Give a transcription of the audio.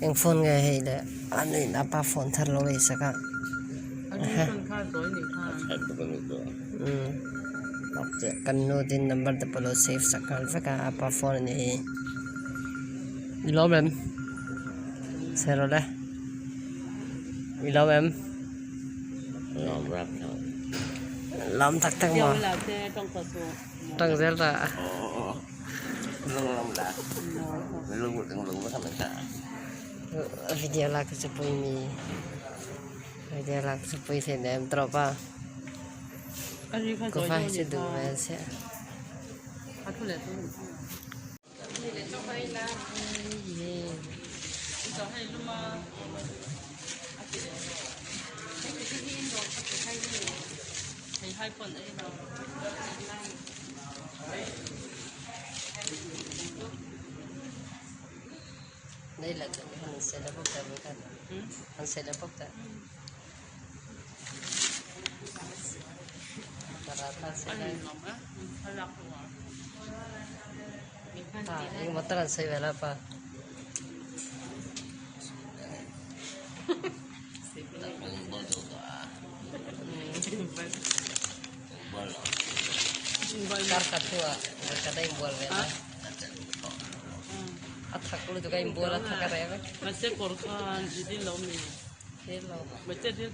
ยังโฟนไงให้เลยอันนี้นับโฟนทันเลยสักอ่ะอันนี้เป็นค่าตัวหนึ่งค่านับเจอกันโน้ตนัมเบอร์ดับเบิลเซฟสักกันสักอ่ะโฟนนี่วิลล์แมมเสร็จแล้ววิลล์แมมยอมรับครับ ล้อมตักตั้ง เดี๋ยว มา เวลาเจ๊ต้องกระทรวง ตั้งเสร็จละ ลุงลำละลุงว่าทำไมตา วิดีโอลักจะไปมีวิดีโอลักจะไปเห็นเอ็มตรอป่ะ อันนี้ค่า ก็ ตัว ไฟ หนึ่ จะ ง ดู ค่า แม่เสีย ค่าทุเรียนตัวหนึ่งค่าจะให้ลูกมาให้คนไอ้เรา นี่แหละมันเสร็จแล้วพวกแต่เหมือนกันมันเสร็จแล้วพวกแต่ตลาดท่าเสร็ อั จ น แล้ นี้ ว หรอไหมเขารักหัวมีพัน อ่า จี นี่มาตลาดเสร็จแล้วป่ะ Karkat tua, berkata imbol ya. Atak lu juga imbol atak karya. Masih korban jadi lomi. Hello. Macam dia